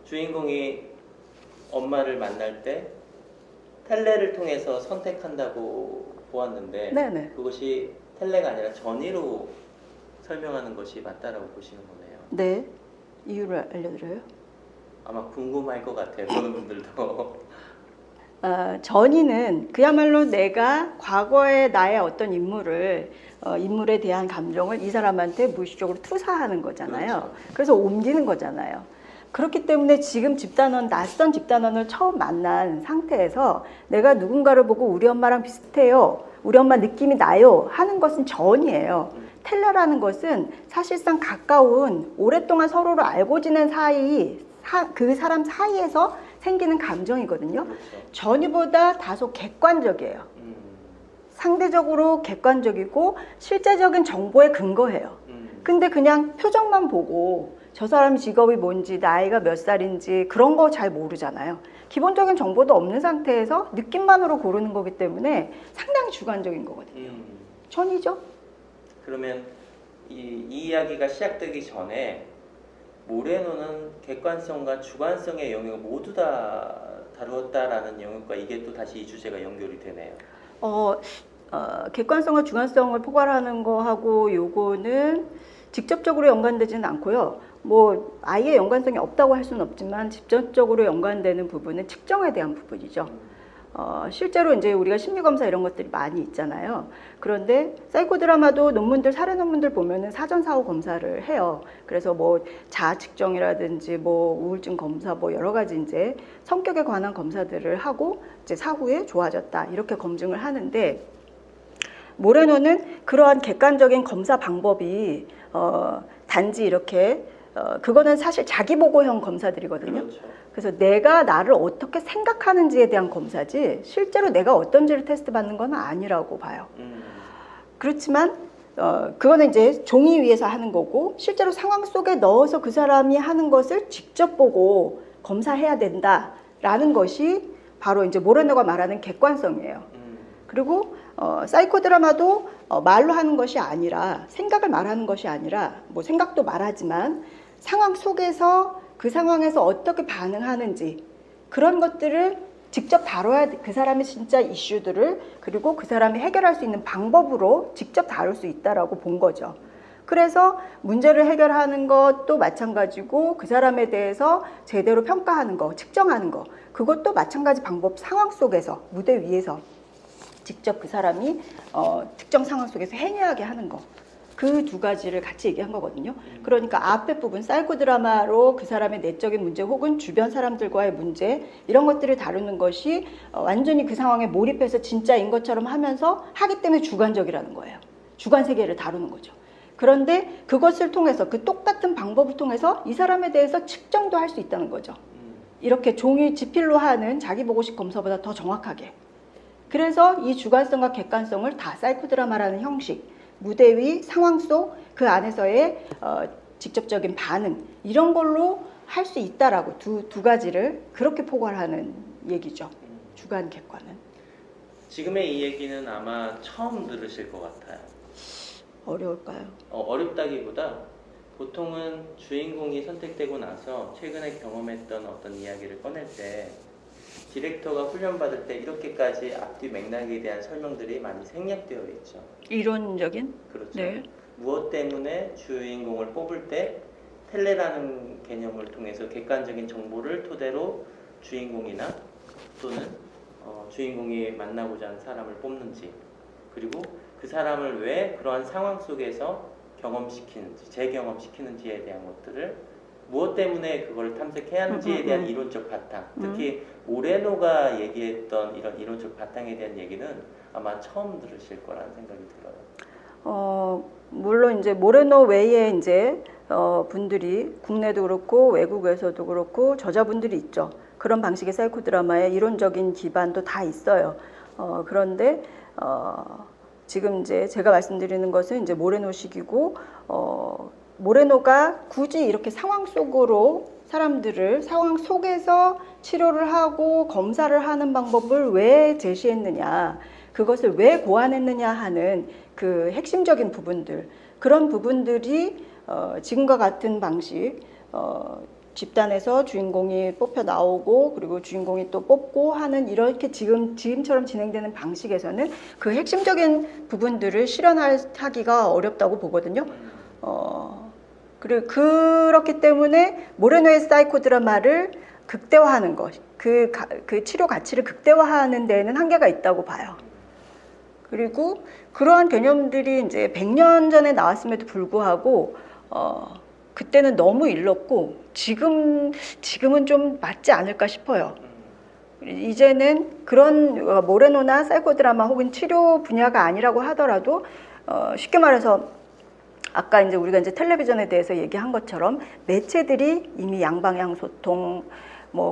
주인공이 엄마를 만날 때 텔레를 통해서 선택한다고 보았는데 네네. 그것이 텔레가 아니라 전이로 설명하는 것이 맞다라고 보시는 거네요. 네. 이유를 알려드려요? 아마 궁금할 것 같아요. 보는 분들도. 전이는 그야말로 내가 과거의 나의 어떤 인물에 대한 감정을 이 사람한테 무의식적으로 투사하는 거잖아요. 그렇죠. 그래서 옮기는 거잖아요. 그렇기 때문에 지금 낯선 집단원을 처음 만난 상태에서 내가 누군가를 보고 우리 엄마랑 비슷해요, 우리 엄마 느낌이 나요 하는 것은 전이에요. 텔레라는 것은 사실상 가까운 오랫동안 서로를 알고 지낸 사이, 그 사람 사이에서 생기는 감정이거든요. 그렇죠. 전이보다 다소 객관적이에요. 상대적으로 객관적이고 실제적인 정보에 근거해요. 근데 그냥 표정만 보고 저 사람 직업이 뭔지, 나이가 몇 살인지 그런 거 잘 모르잖아요. 기본적인 정보도 없는 상태에서 느낌만으로 고르는 거기 때문에 상당히 주관적인 거거든요. 전이죠. 그러면 이 이야기가 시작되기 전에 모레노는 객관성과 주관성의 영역을 모두 다 다루었다라는 영역과 이게 또 다시 이 주제가 연결이 되네요. 객관성과 주관성을 포괄하는 거하고 요거는 직접적으로 연관되지는 않고요. 뭐 아예 연관성이 없다고 할 수는 없지만 직접적으로 연관되는 부분은 측정에 대한 부분이죠. 실제로 이제 우리가 심리검사 이런 것들이 많이 있잖아요. 그런데 사이코 드라마도 논문들, 사례 논문들 보면은 사전 사후 검사를 해요. 그래서 뭐 자아 측정이라든지 뭐 우울증 검사 뭐 여러 가지 이제 성격에 관한 검사들을 하고 이제 사후에 좋아졌다 이렇게 검증을 하는데, 모레노는 그러한 객관적인 검사 방법이 단지 이렇게 그거는 사실 자기보고형 검사들이거든요. 그렇죠. 그래서 내가 나를 어떻게 생각하는지에 대한 검사지 실제로 내가 어떤지를 테스트 받는 건 아니라고 봐요. 그렇지만 그거는 이제 종이 위에서 하는 거고, 실제로 상황 속에 넣어서 그 사람이 하는 것을 직접 보고 검사해야 된다라는 것이 바로 이제 모레노가 말하는 객관성이에요. 그리고 사이코 드라마도 말로 하는 것이 아니라, 생각을 말하는 것이 아니라, 뭐 생각도 말하지만 상황 속에서 그 상황에서 어떻게 반응하는지 그런 것들을 직접 다뤄야 돼. 그 사람의 진짜 이슈들을, 그리고 그 사람이 해결할 수 있는 방법으로 직접 다룰 수 있다라고 본 거죠. 그래서 문제를 해결하는 것도 마찬가지고 그 사람에 대해서 제대로 평가하는 거, 측정하는 거, 그것도 마찬가지 방법, 상황 속에서, 무대 위에서 직접 그 사람이 특정 상황 속에서 행위하게 하는 거, 그 두 가지를 같이 얘기한 거거든요. 그러니까 앞에 부분, 사이코 드라마로 그 사람의 내적인 문제 혹은 주변 사람들과의 문제, 이런 것들을 다루는 것이 완전히 그 상황에 몰입해서 진짜인 것처럼 하면서 하기 때문에 주관적이라는 거예요. 주관 세계를 다루는 거죠. 그런데 그것을 통해서, 그 똑같은 방법을 통해서 이 사람에 대해서 측정도 할 수 있다는 거죠. 이렇게 종이 지필로 하는 자기보고식 검사보다 더 정확하게. 그래서 이 주관성과 객관성을 다 사이코 드라마라는 형식, 무대 위 상황 속 그 안에서의 직접적인 반응, 이런 걸로 할 수 있다라고 두 가지를 그렇게 포괄하는 얘기죠. 주관, 객관은. 지금의 이 얘기는 아마 처음 들으실 것 같아요. 어려울까요? 어렵다기보다 보통은 주인공이 선택되고 나서 최근에 경험했던 어떤 이야기를 꺼낼 때 디렉터가 훈련받을 때 이렇게까지 앞뒤 맥락에 대한 설명들이 많이 생략되어 있죠. 이론적인? 그렇죠. 네. 무엇 때문에 주인공을 뽑을 때 텔레라는 개념을 통해서 객관적인 정보를 토대로 주인공이나 또는 주인공이 만나고자 하는 사람을 뽑는지, 그리고 그 사람을 왜 그러한 상황 속에서 경험시키는지, 재경험시키는지에 대한 것들을, 무엇 때문에 그걸 탐색해야 하는지에 대한 이론적 바탕, 특히 모레노가 얘기했던 이런 이론적 바탕에 대한 얘기는 아마 처음 들으실 거라는 생각이 들어요. 물론 이제 모레노 외에 이제 분들이 국내도 그렇고 외국에서도 그렇고 저자분들이 있죠. 그런 방식의 사이코 드라마의 이론적인 기반도 다 있어요. 그런데 지금 이제 제가 말씀드리는 것은 이제 모레노식이고, 모레노가 굳이 이렇게 상황 속으로 사람들을 상황 속에서 치료를 하고 검사를 하는 방법을 왜 제시했느냐, 그것을 왜 고안했느냐 하는 그 핵심적인 부분들, 그런 부분들이 지금과 같은 방식, 집단에서 주인공이 뽑혀 나오고 그리고 주인공이 또 뽑고 하는 이렇게 지금처럼 진행되는 방식에서는 그 핵심적인 부분들을 실현하기가 어렵다고 보거든요. 그렇기 때문에 모레노의 사이코 드라마를 극대화하는 것, 그 치료 가치를 극대화하는 데에는 한계가 있다고 봐요. 그리고 그러한 개념들이 이제 100년 전에 나왔음에도 불구하고 그때는 너무 일렀고 지금은 좀 맞지 않을까 싶어요. 이제는 그런 모레노나 사이코 드라마 혹은 치료 분야가 아니라고 하더라도 쉽게 말해서 아까 이제 우리가 이제 텔레비전에 대해서 얘기한 것처럼 매체들이 이미 양방향 소통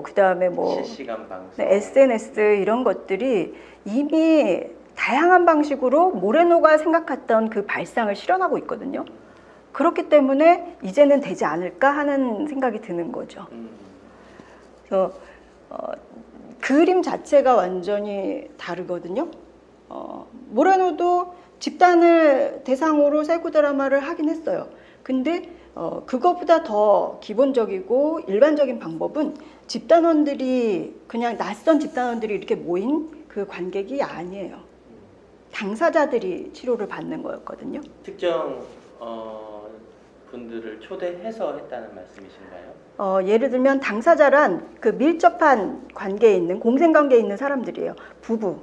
그다음에 실시간 방송, SNS 이런 것들이 이미 다양한 방식으로 모레노가 생각했던 그 발상을 실현하고 있거든요. 그렇기 때문에 이제는 되지 않을까 하는 생각이 드는 거죠. 그래서 그림 자체가 완전히 다르거든요. 모레노도 집단을 대상으로 사이코 드라마를 하긴 했어요. 근데 그것보다 더 기본적이고 일반적인 방법은 그냥 낯선 집단원들이 이렇게 모인 그 관객이 아니에요. 당사자들이 치료를 받는 거였거든요. 특정 분들을 초대해서 했다는 말씀이신가요? 예를 들면 당사자란 그 밀접한 관계에 있는 공생관계에 있는 사람들이에요. 부부,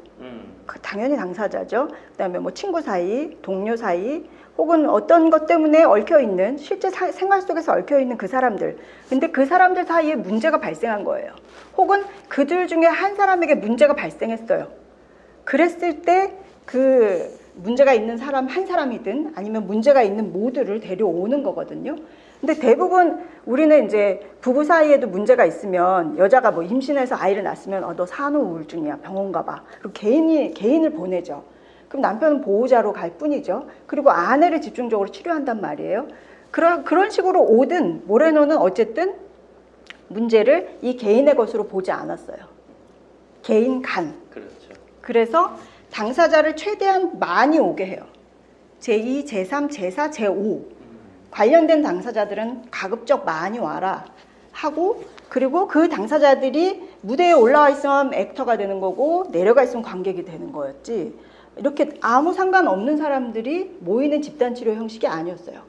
당연히 당사자죠. 그다음에 친구 사이, 동료 사이, 혹은 어떤 것 때문에 얽혀있는 실제 생활 속에서 얽혀있는 그 사람들. 근데 그 사람들 사이에 문제가 발생한 거예요. 혹은 그들 중에 한 사람에게 문제가 발생했어요. 그랬을 때 그 문제가 있는 사람 한 사람이든 아니면 문제가 있는 모두를 데려오는 거거든요. 근데 대부분 우리는 이제 부부 사이에도 문제가 있으면 여자가 임신해서 아이를 낳았으면 너 산후 우울증이야, 병원 가봐. 그리고 개인을 보내죠. 그럼 남편은 보호자로 갈 뿐이죠. 그리고 아내를 집중적으로 치료한단 말이에요. 그런 식으로 오든 모레노는 어쨌든 문제를 이 개인의 것으로 보지 않았어요. 개인 간. 그렇죠. 그래서 당사자를 최대한 많이 오게 해요. 제2, 제3, 제4, 제5 관련된 당사자들은 가급적 많이 와라 하고, 그리고 그 당사자들이 무대에 올라와 있으면 액터가 되는 거고 내려가 있으면 관객이 되는 거였지, 이렇게 아무 상관없는 사람들이 모이는 집단치료 형식이 아니었어요.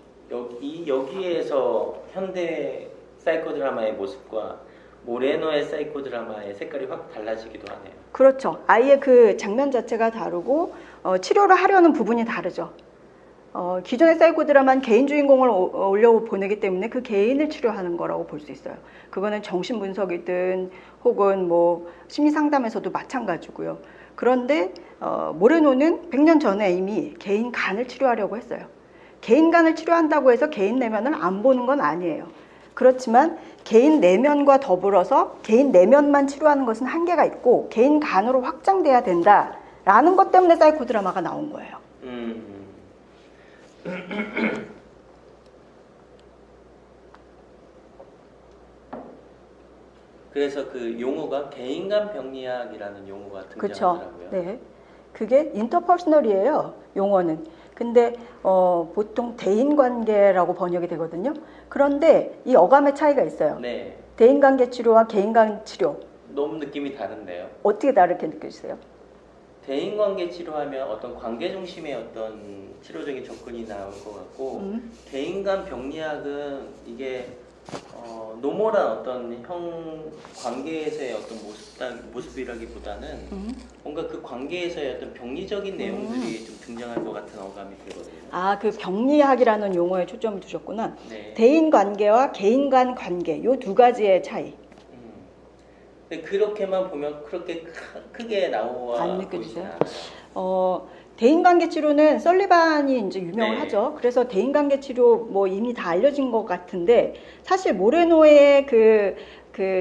여기에서 현대 사이코 드라마의 모습과 모레노의 사이코 드라마의 색깔이 확 달라지기도 하네요. 그렇죠. 아예 그 장면 자체가 다르고 치료를 하려는 부분이 다르죠. 기존의 사이코 드라마는 개인 주인공을 올려보내기 때문에 그 개인을 치료하는 거라고 볼 수 있어요. 그거는 정신분석이든 혹은 심리 상담에서도 마찬가지고요. 그런데 모레노는 100년 전에 이미 개인 간을 치료하려고 했어요. 개인 간을 치료한다고 해서 개인 내면을 안 보는 건 아니에요. 그렇지만 개인 내면과 더불어서 개인 내면만 치료하는 것은 한계가 있고 개인 간으로 확장돼야 된다라는 것 때문에 사이코 드라마가 나온 거예요. 그래서 그 용어가 개인간 병리학이라는 용어가 등장하더라고요. 그렇죠. 네, 그게 인터퍼스널이에요, 용어는. 근데 보통 대인관계라고 번역이 되거든요. 그런데 이 어감의 차이가 있어요. 네. 대인관계 치료와 개인간 치료. 너무 느낌이 다른데요. 어떻게 다르게 느껴지세요? 대인관계 치료하면 어떤 관계 중심의 어떤 치료적인 접근이 나올 것 같고, 개인간 병리학은 이게 노멀한 어떤 관계에서의 어떤 모습이라기보다는 뭔가 그 관계에서의 어떤 병리적인 내용들이 좀 등장할 것 같은 어감이 들거든요. 그 병리학이라는 용어에 초점을 두셨구나. 네. 대인 관계와 개인 간 관계, 요 두 가지의 차이. 근데 그렇게만 보면 그렇게 크게 나와 안 느껴지세요? 않아요. 대인관계 치료는 설리반이 이제 유명을 네. 하죠. 그래서 대인관계 치료 이미 다 알려진 것 같은데, 사실 모레노의 그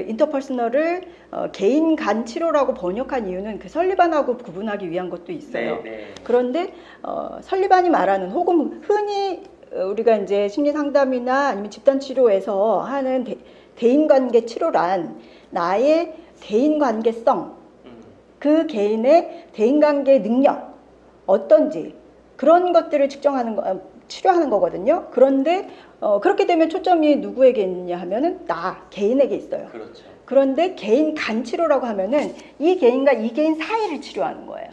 인터퍼스널을 개인 간 치료라고 번역한 이유는 그 설리반하고 구분하기 위한 것도 있어요. 네. 그런데 설리반이 말하는, 혹은 흔히 우리가 이제 심리 상담이나 아니면 집단 치료에서 하는 대인관계 치료란 나의 대인관계성, 그 개인의 대인관계 능력 어떤지 그런 것들을 측정하는 거, 치료하는 거거든요. 그런데 그렇게 되면 초점이 누구에게 있느냐 하면은 나 개인에게 있어요. 그렇죠. 그런데 개인 간 치료라고 하면은 이 개인과 이 개인 사이를 치료하는 거예요.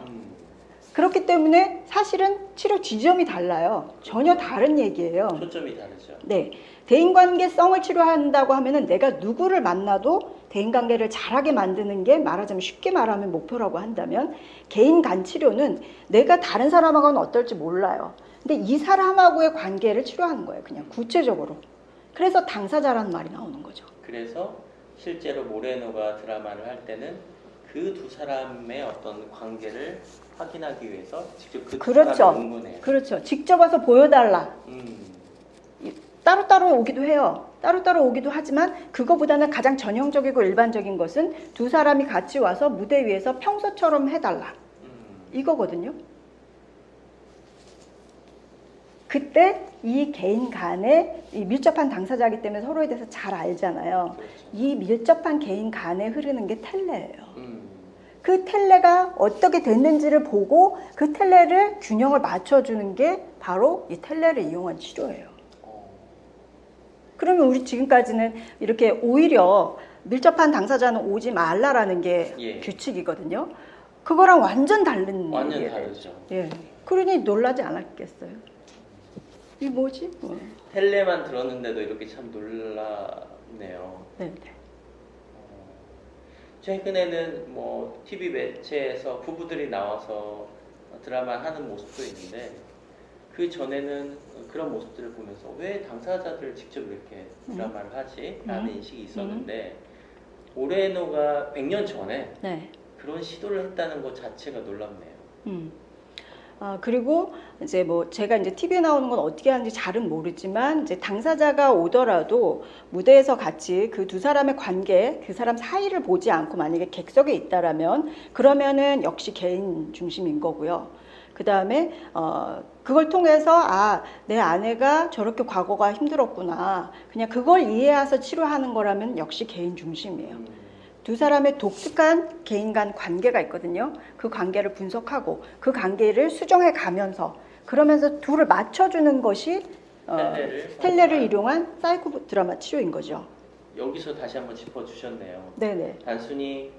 그렇기 때문에 사실은 치료 지점이 달라요. 전혀 다른 얘기예요. 초점이 다르죠. 네. 대인관계성을 치료한다고 하면은 내가 누구를 만나도 대인관계를 잘하게 만드는 게 말하자면 쉽게 말하면 목표라고 한다면 개인 간 치료는 내가 다른 사람하고는 어떨지 몰라요. 근데 이 사람하고의 관계를 치료하는 거예요. 그냥 구체적으로. 그래서 당사자라는 말이 나오는 거죠. 그래서 실제로 모레노가 드라마를 할 때는 그 두 사람의 어떤 관계를 확인하기 위해서 직접 그 두 그렇죠. 사람을 응원해요. 그렇죠. 직접 와서 보여달라. 음. 따로따로 오기도 해요. 따로따로 오기도 하지만 그거보다는 가장 전형적이고 일반적인 것은 두 사람이 같이 와서 무대 위에서 평소처럼 해달라. 이거거든요. 그때 이 개인 간에 이 밀접한 당사자이기 때문에 서로에 대해서 잘 알잖아요. 그렇죠. 이 밀접한 개인 간에 흐르는 게 텔레예요. 그 텔레가 어떻게 됐는지를 보고 그 텔레를 균형을 맞춰주는 게 바로 이 텔레를 이용한 치료예요. 그러면 우리 지금까지는 이렇게 오히려 밀접한 당사자는 오지 말라라는 게 예. 규칙이거든요. 그거랑 완전 다른 완전 얘기예요. 다르죠. 예. 그러니 놀라지 않았겠어요. 이게 뭐지? 텔레만 들었는데도 이렇게 참 놀랍네요. 네. 최근에는 뭐 TV 매체에서 부부들이 나와서 드라마 하는 모습도 있는데 그 전에는 그런 모습들을 보면서 왜 당사자들 직접 이렇게 드라마를 하지? 라는 인식이 있었는데 모레노가 100년 전에 네. 그런 시도를 했다는 것 자체가 놀랍네요. 그리고 이제 뭐 제가 이제 TV에 나오는 건 어떻게 하는지 잘은 모르지만 이제 당사자가 오더라도 무대에서 같이 그 두 사람의 관계, 그 사람 사이를 보지 않고 만약에 객석에 있다라면 그러면은 역시 개인 중심인 거고요. 그 다음에 그걸 통해서 내 아내가 저렇게 과거가 힘들었구나. 그냥 그걸 이해해서 치료하는 거라면 역시 개인 중심이에요. 두 사람의 독특한 개인 간 관계가 있거든요. 그 관계를 분석하고 그 관계를 수정해 가면서 그러면서 둘을 맞춰주는 것이 텔레를 이용한 사이코 드라마 치료인 거죠. 여기서 다시 한번 짚어주셨네요. 네네. 단순히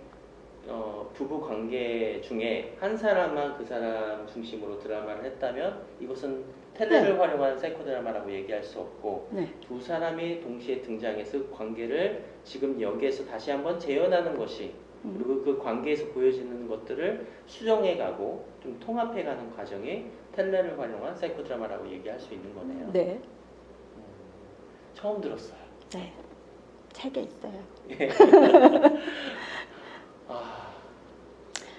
부부 관계 중에 한 사람만 그 사람 중심으로 드라마를 했다면 이것은 텔레를 활용한 사이코 드라마라고 얘기할 수 없고 두 사람이 동시에 등장해서 그 관계를 지금 여기에서 다시 한번 재현하는 것이 그리고 그 관계에서 보여지는 것들을 수정해가고 좀 통합해가는 과정이 텔레를 활용한 사이코 드라마라고 얘기할 수 있는 거네요. 네. 처음 들었어요. 네. 책에 있어요. 예.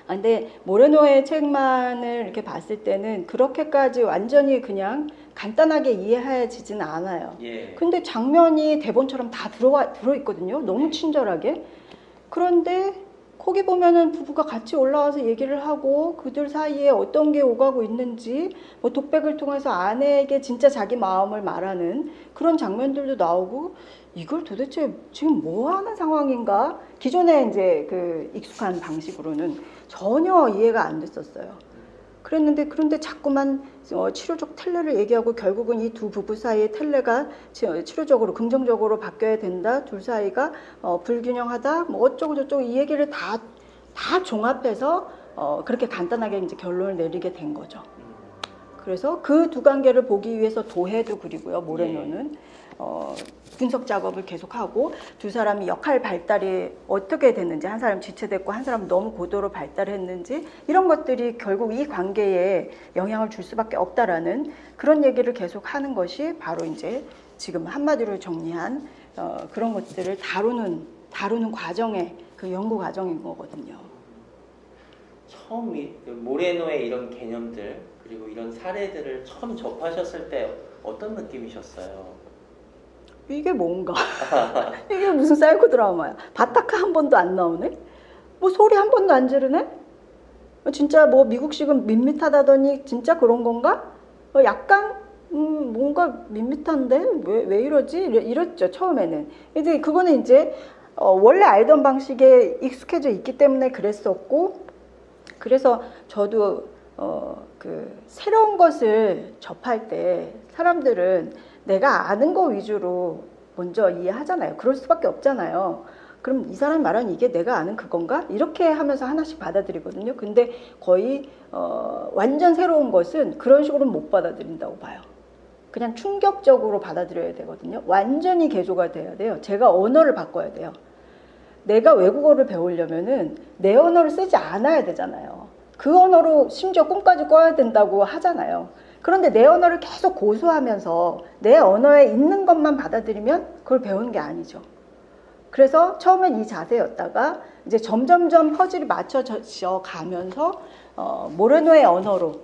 근데 모레노의 책만을 이렇게 봤을 때는 그렇게까지 완전히 그냥 간단하게 이해해지진 않아요. 예. 근데 장면이 대본처럼 다 들어있거든요. 너무 친절하게. 그런데 거기 보면은 부부가 같이 올라와서 얘기를 하고 그들 사이에 어떤 게 오가고 있는지 뭐 독백을 통해서 아내에게 진짜 자기 마음을 말하는 그런 장면들도 나오고 이걸 도대체 지금 뭐 하는 상황인가? 기존에 이제 그 익숙한 방식으로는 전혀 이해가 안 됐었어요. 그런데 자꾸만 치료적 텔레를 얘기하고 결국은 이 두 부부 사이의 텔레가 치료적으로 긍정적으로 바뀌어야 된다. 둘 사이가 불균형하다. 뭐 어쩌고 저쩌고 이 얘기를 다 종합해서 그렇게 간단하게 이제 결론을 내리게 된 거죠. 그래서 그 두 관계를 보기 위해서 도해도 그리고요. 모레노는 분석 작업을 계속하고 두 사람이 역할 발달이 어떻게 됐는지 한 사람 지체됐고 한 사람은 너무 고도로 발달했는지 이런 것들이 결국 이 관계에 영향을 줄 수밖에 없다라는 그런 얘기를 계속 하는 것이 바로 이제 지금 한마디로 정리한 그런 것들을 다루는 과정의 그 연구 과정인 거거든요. 처음 모레노의 이런 개념들 그리고 이런 사례들을 처음 접하셨을 때 어떤 느낌이셨어요? 이게 뭔가? 이게 무슨 사이코 드라마야? 바타카 한 번도 안 나오네? 뭐 소리 한 번도 안 지르네? 진짜 뭐 미국식은 밋밋하다더니 진짜 그런 건가? 약간 뭔가 밋밋한데 왜 이러지? 이랬죠 처음에는. 근데 그거는 이제 원래 알던 방식에 익숙해져 있기 때문에 그랬었고 그래서 저도 그 새로운 것을 접할 때 사람들은 내가 아는 거 위주로 먼저 이해하잖아요. 그럴 수밖에 없잖아요. 그럼 이 사람 말하는 이게 내가 아는 그건가? 이렇게 하면서 하나씩 받아들이거든요. 근데 거의 완전 새로운 것은 그런 식으로 못 받아들인다고 봐요. 그냥 충격적으로 받아들여야 되거든요. 완전히 개조가 돼야 돼요. 제가 언어를 바꿔야 돼요. 내가 외국어를 배우려면은 내 언어를 쓰지 않아야 되잖아요. 그 언어로 심지어 꿈까지 꿔야 된다고 하잖아요. 그런데 내 언어를 계속 고수하면서 내 언어에 있는 것만 받아들이면 그걸 배우는 게 아니죠. 그래서 처음엔 이 자세였다가 이제 점점점 퍼즐이 맞춰져 가면서 모레노의 언어로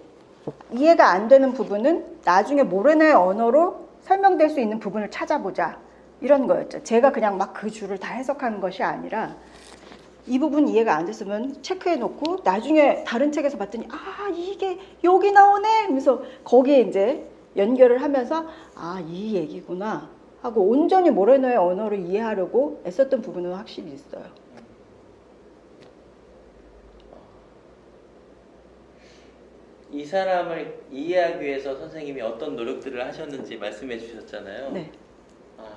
이해가 안 되는 부분은 나중에 모레노의 언어로 설명될 수 있는 부분을 찾아보자. 이런 거였죠. 제가 그냥 막 그 줄을 다 해석하는 것이 아니라 이 부분 이해가 안 됐으면 체크해 놓고 나중에 다른 책에서 봤더니 아 이게 여기 나오네 하면서 거기에 이제 연결을 하면서 아 이 얘기구나 하고 온전히 모레노의 언어를 이해하려고 애썼던 부분은 확실히 있어요. 이 사람을 이해하기 위해서 선생님이 어떤 노력들을 하셨는지 말씀해 주셨잖아요. 네.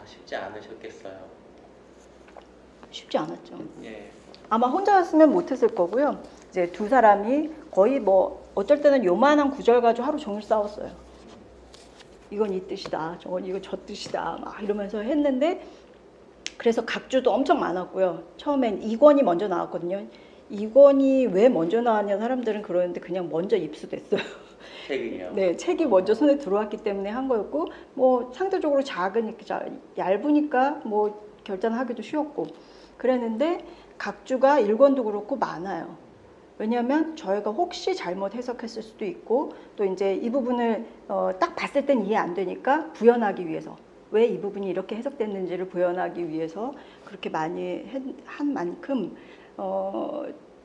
쉽지 않으셨겠어요. 쉽지 않았죠. 예. 아마 혼자였으면 못했을 거고요. 이제 두 사람이 거의 뭐 어쩔 때는 요만한 구절 가지고 하루 종일 싸웠어요. 이건 이 뜻이다. 저건 이거 저 뜻이다. 막 이러면서 했는데 그래서 각주도 엄청 많았고요. 처음엔 2권이 먼저 나왔거든요. 2권이 왜 먼저 나왔냐 사람들은 그러는데 그냥 먼저 입수됐어요. 책이요? 네, 책이 먼저 손에 들어왔기 때문에 한 거였고 뭐 상대적으로 작으니까 얇으니까 뭐 결단하기도 쉬웠고 그랬는데 각주가 1권도 그렇고 많아요. 왜냐하면 저희가 혹시 잘못 해석했을 수도 있고 또 이제 이 부분을 딱 봤을 땐 이해 안 되니까 부연하기 위해서 왜 이 부분이 이렇게 해석됐는지를 부연하기 위해서 그렇게 많이 한 만큼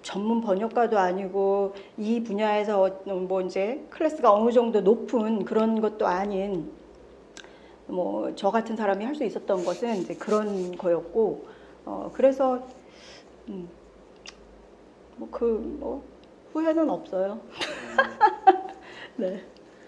전문 번역가도 아니고 이 분야에서 뭐 이제 클래스가 어느 정도 높은 그런 것도 아닌 뭐 저 같은 사람이 할 수 있었던 것은 이제 그런 거였고 그래서 뭐 후회는 없어요. 네.